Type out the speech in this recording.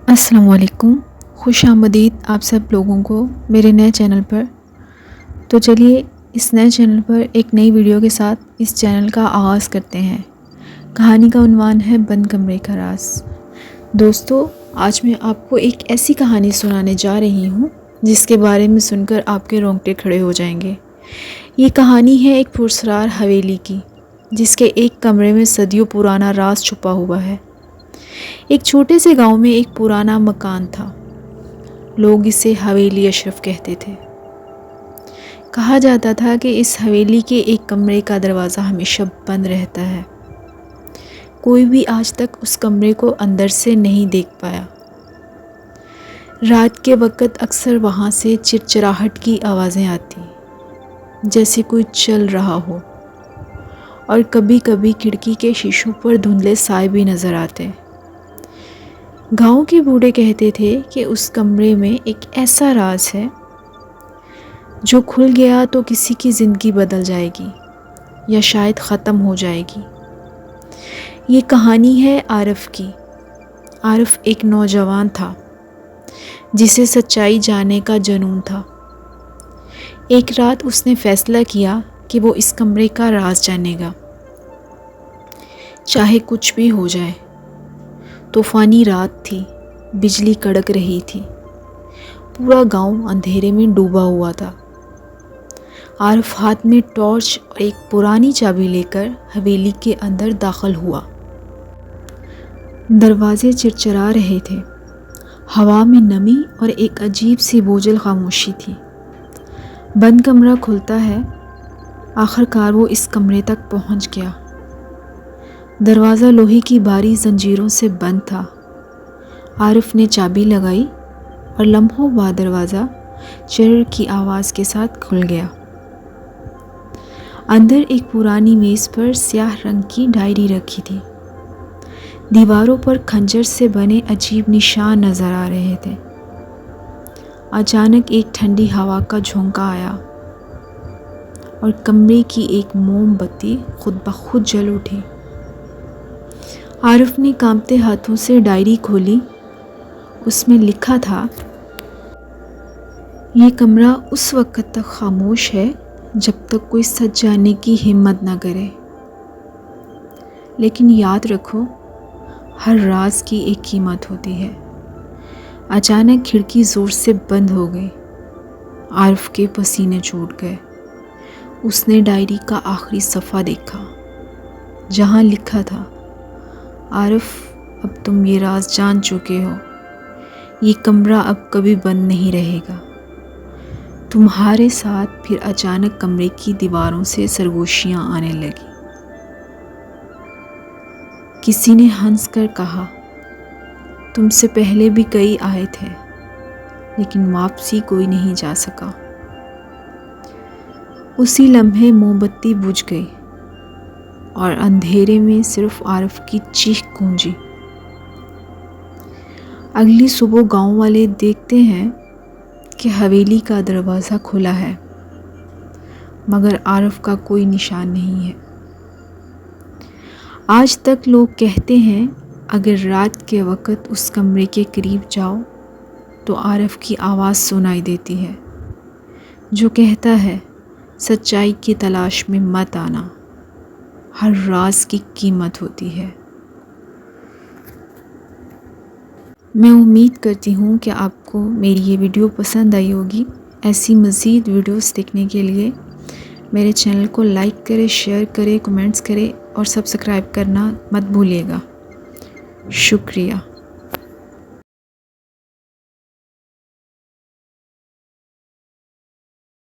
السلام علیکم، خوش آمدید آپ سب لوگوں کو میرے نئے چینل پر۔ تو چلیے اس نئے چینل پر ایک نئی ویڈیو کے ساتھ اس چینل کا آغاز کرتے ہیں۔ کہانی کا عنوان ہے بند کمرے کا راز۔ دوستو، آج میں آپ کو ایک ایسی کہانی سنانے جا رہی ہوں جس کے بارے میں سن کر آپ کے رونگٹے کھڑے ہو جائیں گے۔ یہ کہانی ہے ایک پراسرار حویلی کی، جس کے ایک کمرے میں صدیوں پرانا راز چھپا ہوا ہے۔ ایک چھوٹے سے گاؤں میں ایک پرانا مکان تھا۔ لوگ اسے حویلی اشرف کہتے تھے۔ کہا جاتا تھا کہ اس حویلی کے ایک کمرے کا دروازہ ہمیشہ بند رہتا ہے۔ کوئی بھی آج تک اس کمرے کو اندر سے نہیں دیکھ پایا۔ رات کے وقت اکثر وہاں سے چرچراہٹ کی آوازیں آتی، جیسے کوئی چل رہا ہو، اور کبھی کبھی کھڑکی کے شیشوں پر دھندلے سائے بھی نظر آتے۔ گاؤں کے بوڑھے کہتے تھے کہ اس کمرے میں ایک ایسا راز ہے جو کھل گیا تو کسی کی زندگی بدل جائے گی یا شاید ختم ہو جائے گی۔ یہ کہانی ہے عارف کی۔ عارف ایک نوجوان تھا جسے سچائی جاننے کا جنون تھا۔ ایک رات اس نے فیصلہ کیا کہ وہ اس کمرے کا راز جانے گا، چاہے کچھ بھی ہو جائے۔ طوفانی رات تھی، بجلی کڑک رہی تھی، پورا گاؤں اندھیرے میں ڈوبا ہوا تھا۔ عارف ہاتھ میں ٹارچ اور ایک پرانی چابی لے کر حویلی کے اندر داخل ہوا۔ دروازے چرچرا رہے تھے، ہوا میں نمی اور ایک عجیب سی بوجھل خاموشی تھی۔ بند کمرہ کھلتا ہے، آخر کار وہ اس کمرے تک پہنچ گیا۔ دروازہ لوہے کی بھاری زنجیروں سے بند تھا۔ عارف نے چابی لگائی اور لمحوں بعد دروازہ چرر کی آواز کے ساتھ کھل گیا۔ اندر ایک پرانی میز پر سیاہ رنگ کی ڈائری رکھی تھی۔ دیواروں پر خنجر سے بنے عجیب نشان نظر آ رہے تھے۔ اچانک ایک ٹھنڈی ہوا کا جھونکا آیا اور کمرے کی ایک موم بتی خود بخود جل اٹھی۔ عارف نے کانپتے ہاتھوں سے ڈائری کھولی۔ اس میں لکھا تھا، یہ کمرہ اس وقت تک خاموش ہے جب تک کوئی سچ جاننے کی ہمت نہ کرے، لیکن یاد رکھو، ہر راز کی ایک قیمت ہوتی ہے۔ اچانک کھڑکی زور سے بند ہو گئی۔ عارف کے پسینے چھوٹ گئے۔ اس نے ڈائری کا آخری صفحہ دیکھا، جہاں لکھا تھا، عارف، اب تم یہ راز جان چکے ہو۔ یہ کمرہ اب کبھی بند نہیں رہے گا۔ تمہارے ساتھ پھر اچانک کمرے کی دیواروں سے سرگوشیاں آنے لگی۔ کسی نے ہنس کر کہا، تم سے پہلے بھی کئی آئے تھے، لیکن واپسی کوئی نہیں جا سکا۔ اسی لمحے موم بتی بجھ گئی اور اندھیرے میں صرف عارف کی چیخ گونجی۔ اگلی صبح گاؤں والے دیکھتے ہیں کہ حویلی کا دروازہ کھلا ہے، مگر عارف کا کوئی نشان نہیں ہے۔ آج تک لوگ کہتے ہیں، اگر رات کے وقت اس کمرے کے قریب جاؤ تو عارف کی آواز سنائی دیتی ہے، جو کہتا ہے، سچائی کی تلاش میں مت آنا، ہر راز کی قیمت ہوتی ہے۔ میں امید کرتی ہوں کہ آپ کو میری یہ ویڈیو پسند آئی ہوگی۔ ایسی مزید ویڈیوز دیکھنے کے لیے میرے چینل کو لائک کریں، شیئر کریں، کمنٹس کریں اور سبسکرائب کرنا مت بھولیے گا۔ شکریہ۔